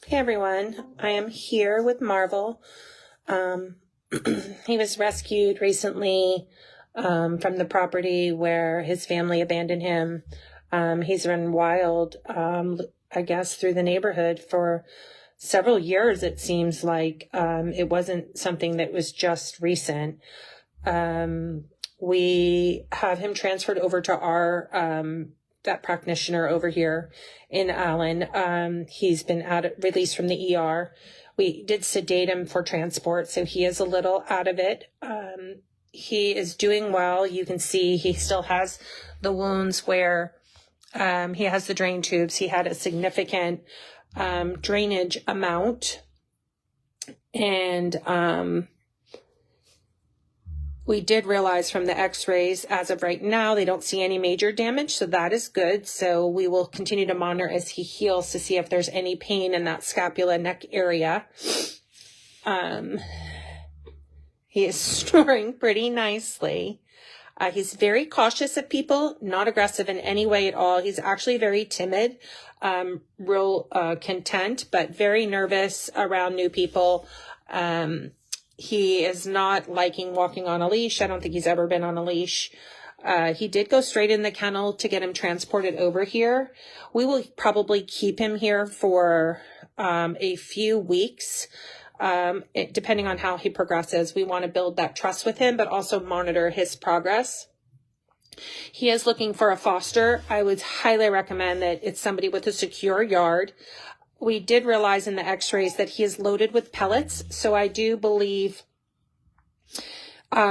Hey everyone, I am here with Marvel. He was rescued recently from the property where his family abandoned him. He's run wild, I guess, through the neighborhood for several years, it seems like. It wasn't something that was just recent. We have him transferred over to our vet practitioner over here in Allen. He's been released from the ER. We did sedate him for transport, so he is a little out of it. He is doing well. You can see he still has the wounds where he has the drain tubes. He had a significant drainage amount, and we did realize from the x-rays, as of right now, they don't see any major damage, so that is good. So we will continue to monitor as he heals to see if there's any pain in that scapula neck area. He is snoring pretty nicely. He's very cautious of people, not aggressive in any way at all. He's actually very timid, real content, but very nervous around new people. He is not liking walking on a leash. I don't think he's ever been on a leash. He did go straight in the kennel to get him transported over here. We will probably keep him here for a few weeks, depending on how he progresses. We want to build that trust with him, but also monitor his progress. He is looking for a foster. I would highly recommend that it's somebody with a secure yard. We did realize in the x-rays that he is loaded with pellets. So I do believe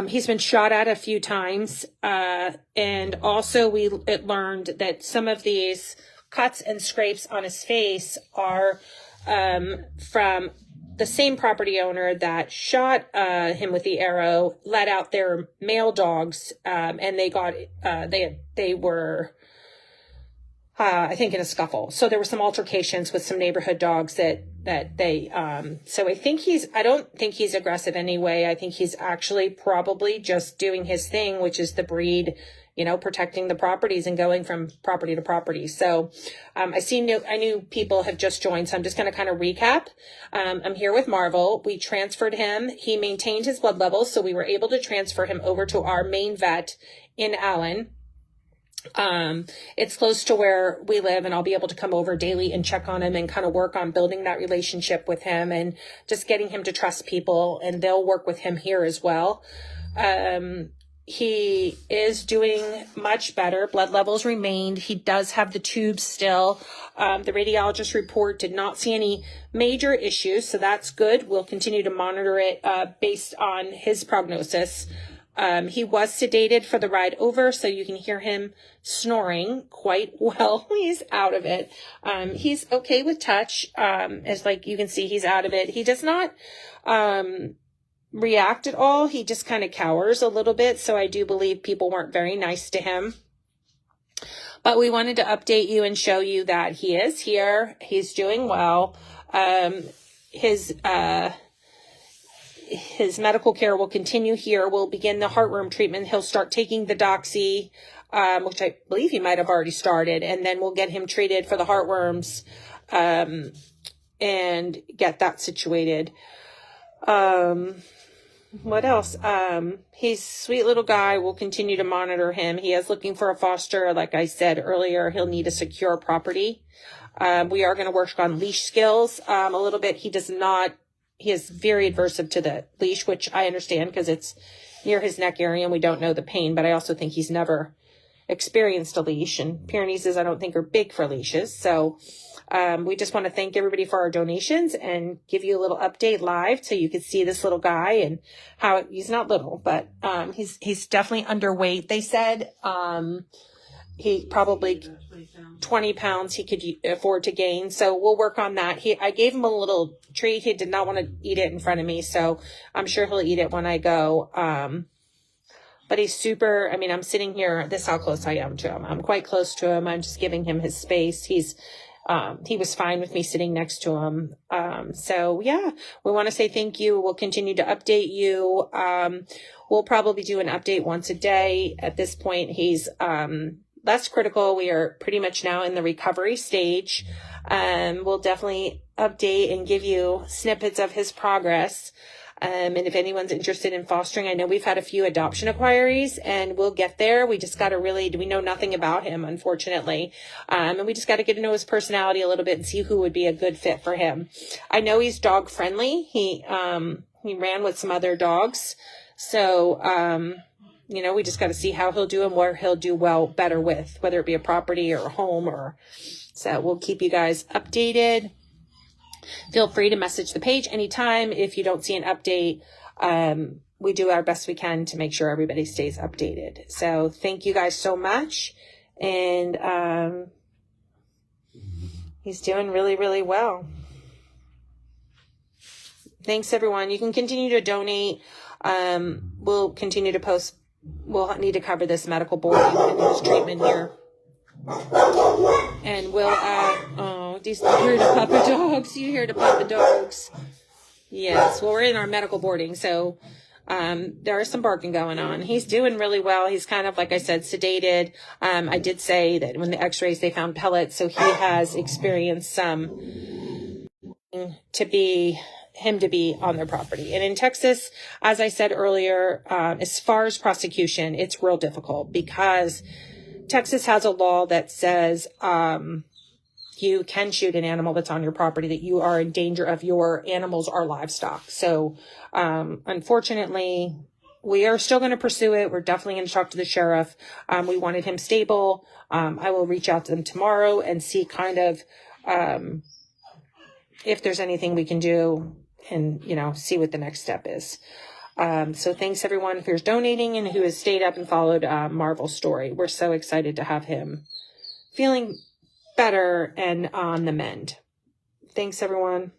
he's been shot at a few times. And also we learned that some of these cuts and scrapes on his face are from the same property owner that shot him with the arrow, let out their male dogs, and they got, they were... I think in a scuffle. So there were some altercations with some neighborhood dogs that they, so I don't think he's aggressive anyway. I think he's actually probably just doing his thing, which is the breed, protecting the properties and going from property to property. So, I knew people have just joined, so I'm just going to kind of recap. I'm here with Marvel. We transferred him. He maintained his blood levels, so we were able to transfer him over to our main vet in Allen. It's close to where we live, and I'll be able to come over daily and check on him and kind of work on building that relationship with him and just getting him to trust people, and they'll work with him here as well. He is doing much better. Blood levels remained. He does have the tubes still. The radiologist report did not see any major issues, so that's good. We'll continue to monitor it, based on his prognosis. He was sedated for the ride over, so you can hear him snoring quite well. He's out of it. He's okay with touch. As like you can see, he's out of it. He does not react at all. He just kind of cowers a little bit. So I do believe people weren't very nice to him. But we wanted to update you and show you that he is here. He's doing well. His medical care will continue here. We'll begin the heartworm treatment. He'll start taking the doxy, which I believe he might have already started, and then we'll get him treated for the heartworms, and get that situated. What else? He's a sweet little guy. We'll continue to monitor him. He is looking for a foster. Like I said earlier, he'll need a secure property. We are going to work on leash skills, a little bit. He is very aversive to the leash, which I understand because it's near his neck area and we don't know the pain, but I also think he's never experienced a leash, and Pyrenees, I don't think, are big for leashes. So we just want to thank everybody for our donations and give you a little update live so you can see this little guy and how he's not little, but he's definitely underweight. They said he probably 20 pounds he could afford to gain. So we'll work on that. I gave him a little treat. He did not want to eat it in front of me. So I'm sure he'll eat it when I go. But he's super, I'm sitting here. This is how close I am to him. I'm quite close to him. I'm just giving him his space. He was fine with me sitting next to him. So yeah, we want to say thank you. We'll continue to update you. We'll probably do an update once a day. At this point, he's, less critical. We are pretty much now in the recovery stage. We'll definitely update and give you snippets of his progress. And if anyone's interested in fostering, I know we've had a few adoption inquiries, and we'll get there. We just got to we know nothing about him, unfortunately. And we just got to get to know his personality a little bit and see who would be a good fit for him. I know he's dog friendly. He ran with some other dogs. So, we just got to see how he'll do and where he'll do better with, whether it be a property or a home so we'll keep you guys updated. Feel free to message the page anytime if you don't see an update. We do our best we can to make sure everybody stays updated. So thank you guys so much. And he's doing really, really well. Thanks, everyone. You can continue to donate. We'll continue to post. We'll need to cover this medical board and his treatment here. And we'll these here to pup the dogs. You here to pup the dogs. Yes, well, we're in our medical boarding, so there is some barking going on. He's doing really well. He's kind of, like I said, sedated. I did say that when the x-rays, they found pellets, so he has experienced some to be on their property. And in Texas, as I said earlier, as far as prosecution, it's real difficult because Texas has a law that says you can shoot an animal that's on your property, that you are in danger of your animals or livestock. So unfortunately, we are still going to pursue it. We're definitely going to talk to the sheriff. We wanted him stable. I will reach out to them tomorrow and see kind of if there's anything we can do and, see what the next step is. So thanks everyone who's donating and who has stayed up and followed Marvel's story. We're so excited to have him feeling better and on the mend. Thanks everyone.